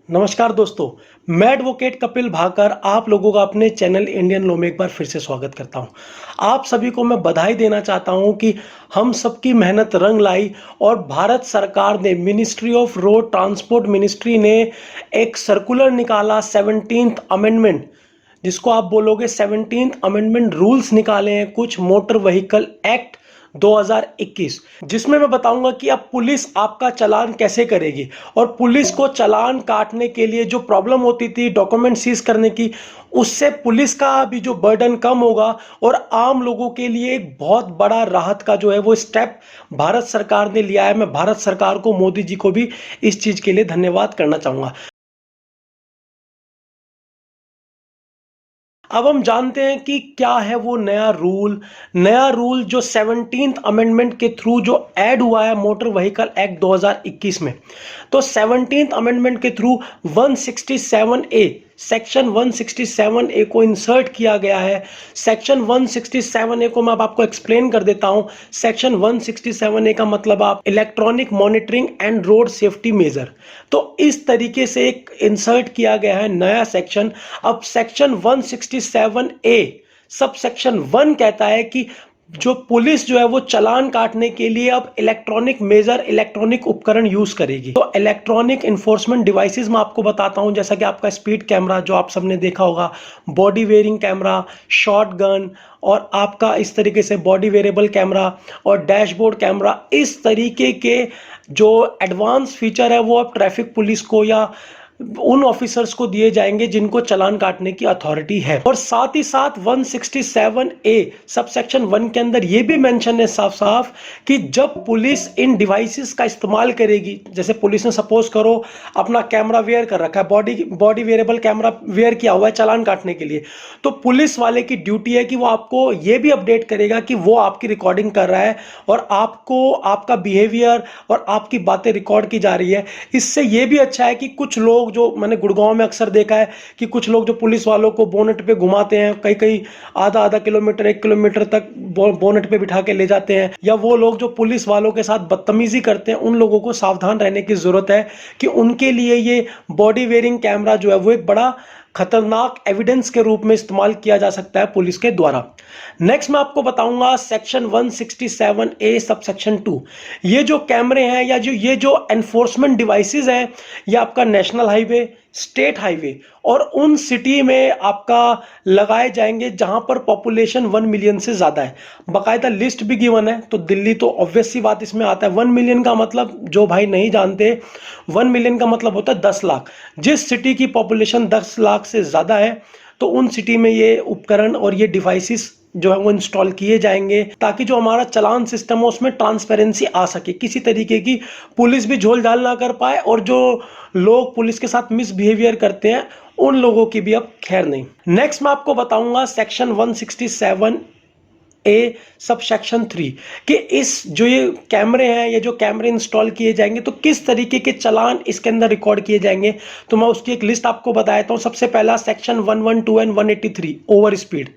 नमस्कार दोस्तों, मैं एडवोकेट कपिल भाकर आप लोगों का अपने चैनल इंडियन लॉ में एक बार फिर से स्वागत करता हूं। आप सभी को मैं बधाई देना चाहता हूं कि हम सबकी मेहनत रंग लाई और भारत सरकार ने ministry of road transport ministry ने एक सर्कुलर निकाला 17th अमेंडमेंट, जिसको आप बोलोगे 17th अमेंडमेंट रूल्स निकाले हैं कुछ मोटर व्हीकल एक्ट 2021, जिसमें मैं बताऊंगा कि अब पुलिस आपका चालान कैसे करेगी और पुलिस को चालान काटने के लिए जो प्रॉब्लम होती थी डॉक्यूमेंट सीज करने की, उससे पुलिस का भी जो बर्डन कम होगा और आम लोगों के लिए एक बहुत बड़ा राहत का जो है वो स्टेप भारत सरकार ने लिया है। मैं भारत सरकार को, मोदी जी को भी इस चीज के लिए धन्यवाद करना चाहूंगा। अब हम जानते हैं कि क्या है वो नया रूल जो 17th अमेंडमेंट के थ्रू जो ऐड हुआ है मोटर व्हीकल एक्ट 2021 में। तो 17th अमेंडमेंट के थ्रू 167 ए सेक्शन 167 ए को इंसर्ट किया गया है। सेक्शन 167 ए को मैं अब आपको एक्सप्लेन कर देता हूं। सेक्शन 167 ए का मतलब आप electronic monitoring and road safety major, तो इस तरीके से एक इंसर्ट किया गया है नया सेक्शन। अब सेक्शन 167 ए सब सेक्शन 1 कहता है कि जो पुलिस जो है वो चालान काटने के लिए अब इलेक्ट्रॉनिक मेजर, इलेक्ट्रॉनिक उपकरण यूज करेगी। तो इलेक्ट्रॉनिक इन्फोर्समेंट डिवाइसेस मैं आपको बताता हूं, जैसा कि आपका स्पीड कैमरा जो आप सबने देखा होगा, body wearing camera, shot gun, और आपका इस तरीके से बॉडी वेरेबल कैमरा और डैशबोर्ड कैमरा, इस तरीके के जो एडवांस फीचर है वो अब ट्रैफिक पुलिस को या उन ऑफिसर्स को दिए जाएंगे जिनको चालान काटने की अथॉरिटी है। और साथ ही साथ 167 ए सब सेक्शन 1 के अंदर यह भी मेंशन है साफ साफ कि जब पुलिस इन डिवाइसेस का इस्तेमाल करेगी, जैसे पुलिस ने सपोज करो अपना कैमरा वेयर कर रखा है, बॉडी वेरेबल कैमरा वेयर किया हुआ है चालान काटने के लिए, तो पुलिस वाले की ड्यूटी है कि वो आपको यह भी अपडेट करेगा कि वो आपकी रिकॉर्डिंग कर रहा है और आपको आपका बिहेवियर और आपकी बातें रिकॉर्ड की जा रही है। इससे यह भी अच्छा है कि कुछ लोग, जो मैंने गुड़गांव में अक्सर देखा है कि कुछ लोग जो पुलिस वालों को बोनेट पे घुमाते हैं, कई कई आधा आधा किलोमीटर 1 किलोमीटर तक बोनेट पे बिठा के ले जाते हैं, या वो लोग जो पुलिस वालों के साथ बदतमीजी करते हैं, उन लोगों को सावधान रहने की जरूरत है कि उनके लिए ये बॉडी वेयरिंग कैमरा जो है वो एक बड़ा खतरनाक एविडेंस के रूप में इस्तेमाल किया जा सकता है पुलिस के द्वारा। नेक्स्ट मैं आपको बताऊंगा सेक्शन 167 ए सब सेक्शन 2। ये जो कैमरे हैं या ये जो एनफोर्समेंट डिवाइसेस हैं, ये आपका नेशनल हाईवे, स्टेट हाईवे और उन सिटी में आपका लगाए जाएंगे जहां पर पॉपुलेशन 1 मिलियन से ज्यादा है। बाकायदा लिस्ट भी गिवन है, तो दिल्ली तो ऑब्वियस सी बात इसमें आता है। 1 मिलियन का मतलब, जो भाई नहीं जानते, 1 मिलियन का मतलब होता है 10 लाख। जिस सिटी की पॉपुलेशन 10 लाख से ज्यादा है तो उन सिटी में ये उपकरण और ये डिवाइसेस जो है वो इंस्टॉल किए जाएंगे, ताकि जो हमारा चालान सिस्टम है उसमें ट्रांसपेरेंसी आ सके, किसी तरीके की पुलिस भी झोल झाल ना कर पाए और जो लोग पुलिस के साथ मिसबिहेवियर करते हैं उन लोगों की भी अब खैर नहीं। नेक्स्ट मैं आपको बताऊंगा सेक्शन 167 ए सब सेक्शन 3 कि इस जो ये कैमरे हैं, ये जो कैमरे इंस्टॉल किए जाएंगे तो किस तरीके के चालान इसके अंदर रिकॉर्ड किए जाएंगे। तो मैं उसकी एक लिस्ट आपको बताता हूं। सबसे पहला section 112 and 183 over speed.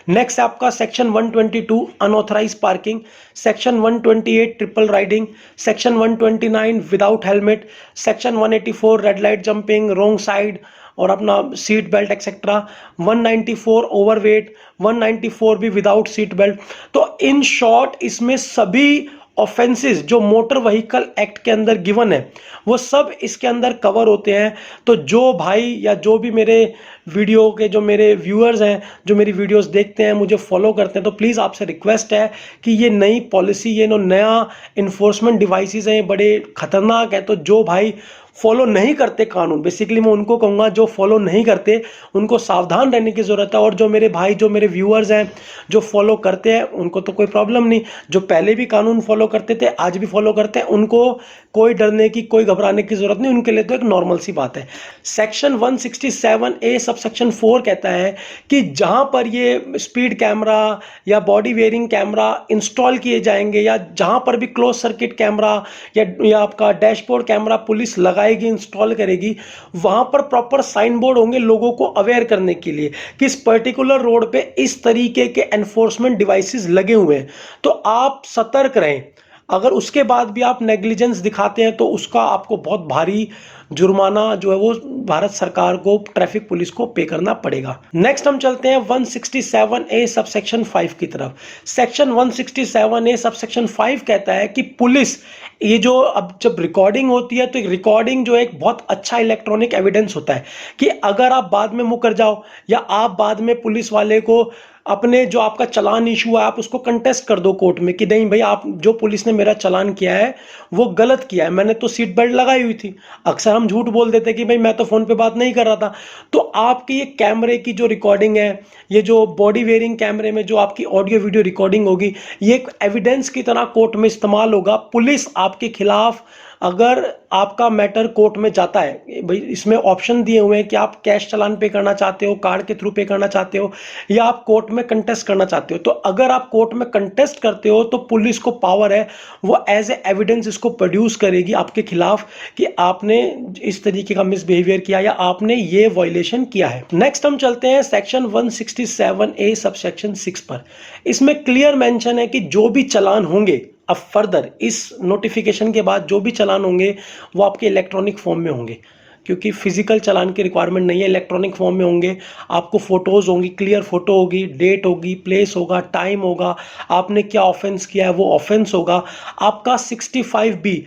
Next आपका section 122 unauthorise parking, section 128 triple riding, section 129 without helmet, section 184 red light jumping, wrong side और अपना सीट बेल्ट एक्सेट्रा, 194 ओवरवेट, 194 भी विदाउट सीट बेल्ट। तो इन शॉर्ट इसमें सभी ऑफेंसेस जो मोटर व्हीकल एक्ट के अंदर गिवन है वो सब इसके अंदर कवर होते हैं। तो जो भाई या जो भी मेरे वीडियो के जो मेरे व्यूअर्स हैं, जो मेरी वीडियोस देखते हैं, मुझे फॉलो करते हैं, तो प्लीज़ आपसे रिक्वेस्ट है कि ये नई पॉलिसी, ये नया इन्फोर्समेंट डिवाइसेस हैं, बड़े खतरनाक है। तो जो भाई फॉलो नहीं करते कानून, बेसिकली मैं उनको कहूँगा जो फॉलो नहीं करते उनको सावधान रहने की ज़रूरत है। और जो मेरे भाई, जो मेरे व्यूअर्स हैं जो फॉलो करते हैं, उनको तो कोई प्रॉब्लम नहीं। जो पहले भी कानून फॉलो करते थे, आज भी फॉलो करते हैं, उनको कोई डरने की, कोई घबराने की ज़रूरत नहीं, उनके लिए तो एक नॉर्मल सी बात है। सेक्शन 167 ए सब सेक्शन 4 कहता है कि जहाँ पर ये स्पीड कैमरा या बॉडी वेयरिंग कैमरा इंस्टॉल किए जाएंगे, या जहाँ पर भी क्लोज सर्किट कैमरा या आपका डैशबोर्ड कैमरा पुलिस लगाएगी, इंस्टॉल करेगी, वहां पर प्रॉपर साइन बोर्ड होंगे लोगों को अवेयर करने के लिए कि इस पर्टिकुलर रोड पे इस तरीके के एनफोर्समेंट डिवाइसेस लगे हुए हैं। तो आप सतर्क रहें। अगर उसके बाद भी आप नेग्लिजेंस दिखाते हैं तो उसका आपको बहुत भारी जुर्माना जो है वो भारत सरकार को, ट्रैफिक पुलिस को पे करना पड़ेगा। नेक्स्ट हम चलते हैं 167A सबसेक्शन 5 की तरफ। सेक्शन 167A सबसेक्शन 5 कहता है कि पुलिस, ये जो अब जब रिकॉर्डिंग होती है तो रिकॉर्डिंग जो एक बहुत अच्छा इलेक्ट्रॉनिक एविडेंस होता है कि अगर आप बाद में मुकर जाओ या आप बाद में पुलिस वाले को अपने जो आपका चालान इशू है आप उसको कंटेस्ट कर दो कोर्ट में कि नहीं भाई, आप जो पुलिस ने मेरा चालान किया है वो गलत किया है, मैंने तो सीट बेल्ट लगाई हुई थी। अक्सर हम झूठ बोल देते कि भाई मैं तो फोन पे बात नहीं कर रहा था। तो आपकी ये कैमरे की जो रिकॉर्डिंग है, ये जो बॉडी वेयरिंग कैमरे में जो आपकी ऑडियो वीडियो रिकॉर्डिंग होगी, ये एक एविडेंस की तरह कोर्ट में इस्तेमाल होगा। पुलिस आपके खिलाफ अगर आपका मैटर कोर्ट में जाता है, भाई इसमें ऑप्शन दिए हुए हैं कि आप कैश चालान पे करना चाहते हो, कार्ड के थ्रू पे करना चाहते हो, या आप कोर्ट में कंटेस्ट करना चाहते हो। तो अगर आप कोर्ट में कंटेस्ट करते हो तो पुलिस को पावर है, वो एज ए एविडेंस इसको प्रोड्यूस करेगी आपके खिलाफ कि आपने इस तरीके का मिसबिहेवियर किया या आपने ये वायलेशन किया है। नेक्स्ट हम चलते हैं सेक्शन 167A सबसेक्शन 6 पर। इसमें क्लियर मेंशन है कि जो भी चालान होंगे अब फर्दर इस नोटिफिकेशन के बाद जो भी चालान होंगे वो आपके इलेक्ट्रॉनिक फॉर्म में होंगे, क्योंकि फिजिकल चालान की रिक्वायरमेंट नहीं है, इलेक्ट्रॉनिक फॉर्म में होंगे। आपको फोटोज होंगी, क्लियर फोटो होगी, डेट होगी, प्लेस होगा, टाइम होगा, आपने क्या ऑफेंस किया है वो ऑफेंस होगा। आपका 65B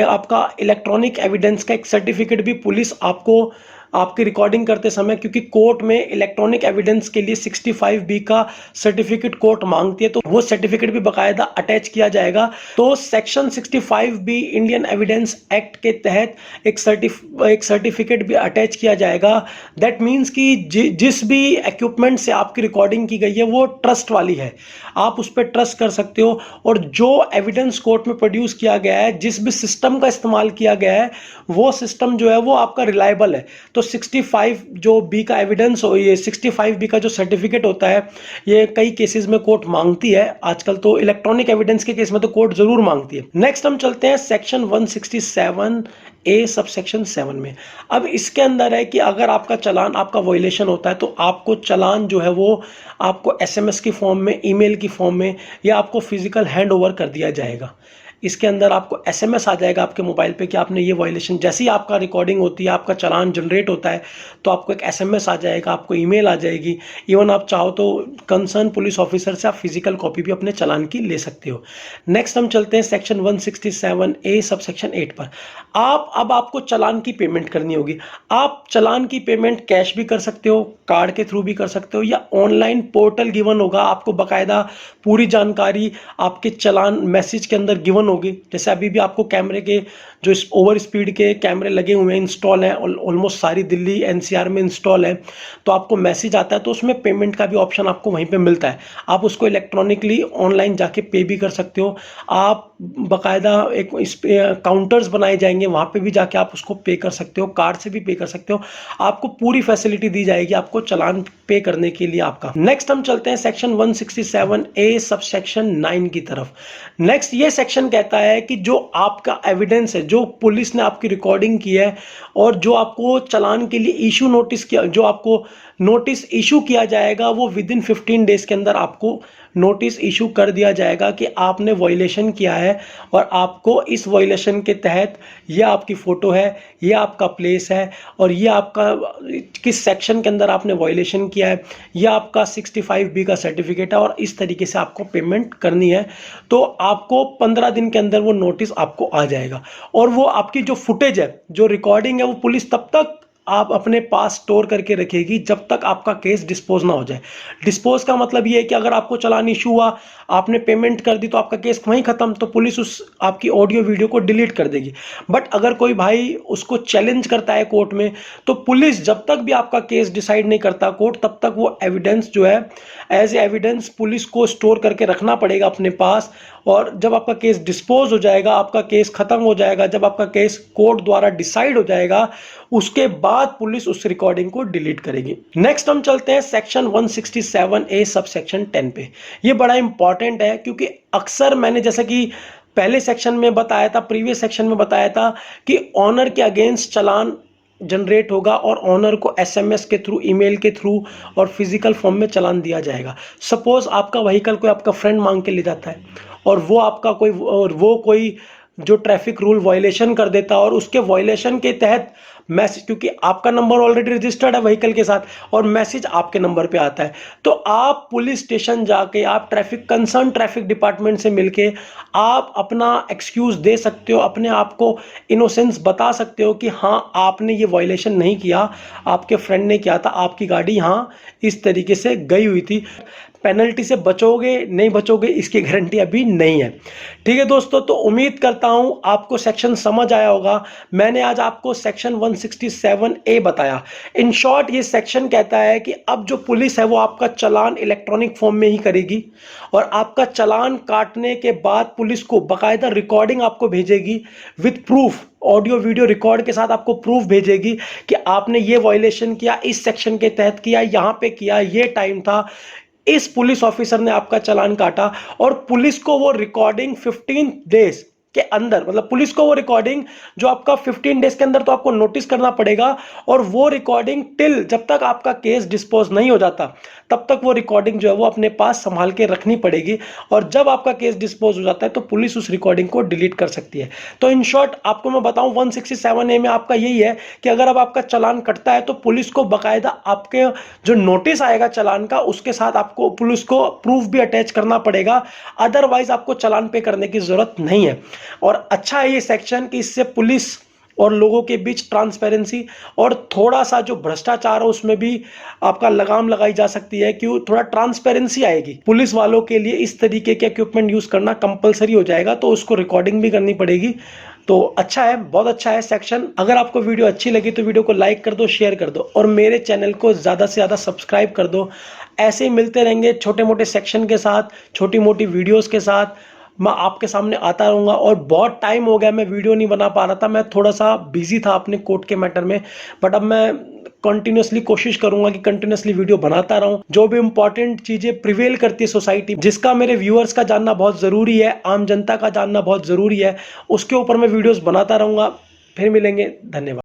आपका इलेक्ट्रॉनिक एविडेंस का एक सर्टिफिकेट भी पुलिस आपको आपकी रिकॉर्डिंग करते समय, क्योंकि कोर्ट में इलेक्ट्रॉनिक एविडेंस के लिए 65B का सर्टिफिकेट कोर्ट मांगती है, तो वो सर्टिफिकेट भी बाकायदा अटैच किया जाएगा। तो section 65B Indian evidence act के तहत एक सर्टिफिकेट भी अटैच किया जाएगा। दैट मीन्स कि जिस भी इक्विपमेंट से आपकी रिकॉर्डिंग की गई है वो ट्रस्ट वाली है, आप उस पर ट्रस्ट कर सकते हो। और जो एविडेंस कोर्ट में प्रोड्यूस किया गया है, जिस भी सिस्टम का इस्तेमाल किया गया है, वो सिस्टम जो है वो आपका रिलायबल है। तो 65 जो बी का एविडेंस हो, ये 65B का जो सर्टिफिकेट होता है, ये कई केसेस में कोर्ट मांगती है। आजकल तो इलेक्ट्रॉनिक एविडेंस के केस में तो कोर्ट जरूर मांगती है। नेक्स्ट हम चलते हैं सेक्शन 167A सबसेक्शन 7 में। अब इसके अंदर है कि अगर आपका चालान, आपका वायलेशन होता है तो आपको चालान जो है वो आपको SMS की फॉर्म में, ईमेल की फॉर्म में, या आपको फिजिकल हैंड ओवर कर दिया जाएगा। इसके अंदर आपको SMS आ जाएगा आपके मोबाइल पे कि आपने ये वायलेशन, जैसे ही आपका रिकॉर्डिंग होती है, आपका चालान जनरेट होता है, तो आपको एक SMS आ जाएगा, आपको ईमेल आ जाएगी। इवन आप चाहो तो कंसर्न पुलिस ऑफिसर से आप फिजिकल कॉपी भी अपने चालान की ले सकते हो। नेक्स्ट हम चलते हैं सेक्शन 167A सबसेक्शन 8 पर। अब आपको चालान की पेमेंट करनी होगी। आप चालान की पेमेंट कैश भी कर सकते हो, कार्ड के थ्रू भी कर सकते हो, या ऑनलाइन पोर्टल गिवन होगा आपको, बाकायदा पूरी जानकारी आपके चालान मैसेज के अंदर गिवन होगी। जैसे अभी भी आपको कैमरे के जो ओवर स्पीड के कैमरे लगे हुए हैं, इंस्टॉल हैं, ऑलमोस्ट सारी दिल्ली NCR में इंस्टॉल है, तो आपको मैसेज आता है, तो उसमें पेमेंट का भी ऑप्शन आपको वहीं पे मिलता है। आप उसको इलेक्ट्रॉनिकली ऑनलाइन जाके पे भी कर सकते हो। आप बाकायदा एक काउंटर्स बनाए जाएंगे, वहाँ पे भी जाके आप उसको पे कर सकते हो, कार्ड से भी पे कर सकते हो। आपको पूरी फैसिलिटी दी जाएगी आपको चालान पे करने के लिए आपका। नेक्स्ट हम चलते हैं सेक्शन 167A सबसेक्शन 9 की तरफ। नेक्स्ट ये सेक्शन कहता है कि जो आपका एविडेंस है, जो पुलिस ने आपकी रिकॉर्डिंग की है और जो आपको चालान के लिए इशू नोटिस किया, जो आपको नोटिस इशू किया जाएगा, वो विद इन 15 डेज के अंदर आपको नोटिस इशू कर दिया जाएगा कि आपने वायलेशन किया है और आपको इस वायलेशन के तहत ये आपकी फ़ोटो है, ये आपका प्लेस है, और ये आपका किस सेक्शन के अंदर आपने वायलेशन किया है, ये आपका 65B का सर्टिफिकेट है, और इस तरीके से आपको पेमेंट करनी है। तो आपको 15 दिन के अंदर वो नोटिस आपको आ जाएगा। और वो आपकी जो फुटेज है, जो रिकॉर्डिंग है, वो पुलिस तब तक आप अपने पास स्टोर करके रखेगी जब तक आपका केस डिस्पोज ना हो जाए। डिस्पोज का मतलब ये है कि अगर आपको चालान इशू हुआ, आपने पेमेंट कर दी, तो आपका केस वहीं खत्म, तो पुलिस उस आपकी ऑडियो वीडियो को डिलीट कर देगी। बट अगर कोई भाई उसको चैलेंज करता है कोर्ट में, तो पुलिस जब तक भी आपका केस डिसाइड नहीं करता कोर्ट, तब तक वो एविडेंस जो है एज एविडेंस पुलिस को स्टोर करके रखना पड़ेगा अपने पास। और जब आपका केस डिस्पोज हो जाएगा, आपका केस खत्म हो जाएगा, जब आपका केस कोर्ट द्वारा डिसाइड हो जाएगा, उसके बाद पुलिस उस रिकॉर्डिंग को डिलीट करेगी। नेक्स्ट हम चलते हैं सेक्शन 167A सबसेक्शन 10 पे। ये बड़ा इंपॉर्टेंट है, क्योंकि अक्सर मैंने जैसा कि पहले सेक्शन में बताया था, प्रीवियस सेक्शन में बताया था कि ऑनर के अगेंस्ट चालान जनरेट होगा और ऑनर को SMS के थ्रू, ईमेल के थ्रू और फिजिकल फॉर्म में चालान दिया जाएगा। सपोज आपका व्हीकल कोई आपका फ्रेंड मांग के ले जाता है और वो कोई जो ट्रैफिक रूल वायलेशन कर देता और उसके वायलेशन के तहत मैसेज, क्योंकि आपका नंबर ऑलरेडी रजिस्टर्ड है व्हीकल के साथ और मैसेज आपके नंबर पे आता है, तो आप पुलिस स्टेशन जाके आप ट्रैफिक डिपार्टमेंट से मिलके आप अपना एक्सक्यूज दे सकते हो, अपने आप को इनोसेंस बता सकते हो कि हाँ आपने ये वायलेशन नहीं किया, आपके फ्रेंड ने किया था, आपकी गाड़ी यहाँ इस तरीके से गई हुई थी। पेनल्टी से बचोगे नहीं बचोगे इसकी गारंटी अभी नहीं है। ठीक है दोस्तों, तो उम्मीद करता हूं आपको सेक्शन समझ आया होगा। मैंने आज आपको सेक्शन 167A बताया। इन शॉर्ट ये सेक्शन कहता है कि अब जो पुलिस है वो आपका चालान इलेक्ट्रॉनिक फॉर्म में ही करेगी और आपका चालान काटने के बाद पुलिस को बाकायदा रिकॉर्डिंग आपको भेजेगी with proof, audio video record के साथ आपको प्रूफ भेजेगी कि आपने ये वायलेशन किया, इस सेक्शन के तहत किया, यहां पे किया, ये टाइम था, इस पुलिस ऑफिसर ने आपका चालान काटा। और पुलिस को वो रिकॉर्डिंग 15 डेज के अंदर, मतलब पुलिस को वो रिकॉर्डिंग जो आपका 15 डेज के अंदर तो आपको नोटिस करना पड़ेगा और वो रिकॉर्डिंग टिल जब तक आपका केस डिस्पोज नहीं हो जाता तब तक वो रिकॉर्डिंग जो है वो अपने पास संभाल के रखनी पड़ेगी और जब आपका केस डिस्पोज हो जाता है तो पुलिस उस रिकॉर्डिंग को डिलीट कर सकती है। तो इन शॉर्ट आपको मैं बताऊं 167A में आपका यही है कि अगर अब आपका चालान कटता है तो पुलिस को बाकायदा आपके जो नोटिस आएगा चालान का उसके साथ आपको पुलिस को प्रूफ भी अटैच करना पड़ेगा, अदरवाइज आपको चालान पे करने की जरूरत नहीं है। और अच्छा है ये सेक्शन कि इससे पुलिस और लोगों के बीच ट्रांसपेरेंसी और थोड़ा सा जो भ्रष्टाचार है उसमें भी आपका लगाम लगाई जा सकती है, कि थोड़ा ट्रांसपेरेंसी आएगी। पुलिस वालों के लिए इस तरीके के इक्विपमेंट यूज करना कंपलसरी हो जाएगा तो उसको रिकॉर्डिंग भी करनी पड़ेगी। तो अच्छा है, बहुत अच्छा है सेक्शन। अगर आपको वीडियो अच्छी लगी तो वीडियो को लाइक कर दो, शेयर कर दो और मेरे चैनल को ज़्यादा से ज़्यादा सब्सक्राइब कर दो। ऐसे ही मिलते रहेंगे छोटे मोटे सेक्शन के साथ, छोटी मोटी वीडियोज़ के साथ मैं आपके सामने आता रहूँगा। और बहुत टाइम हो गया मैं वीडियो नहीं बना पा रहा था, मैं थोड़ा सा बिजी था अपने कोर्ट के मैटर में, बट अब मैं कंटिन्यूसली कोशिश करूंगा कि कंटिन्यूसली वीडियो बनाता रहूं। जो भी इंपॉर्टेंट चीज़ें प्रिवेल करती है सोसाइटी, जिसका मेरे व्यूअर्स का जानना बहुत ज़रूरी है, आम जनता का जानना बहुत ज़रूरी है, उसके ऊपर मैं वीडियोज़ बनाता रहूँगा। फिर मिलेंगे, धन्यवाद।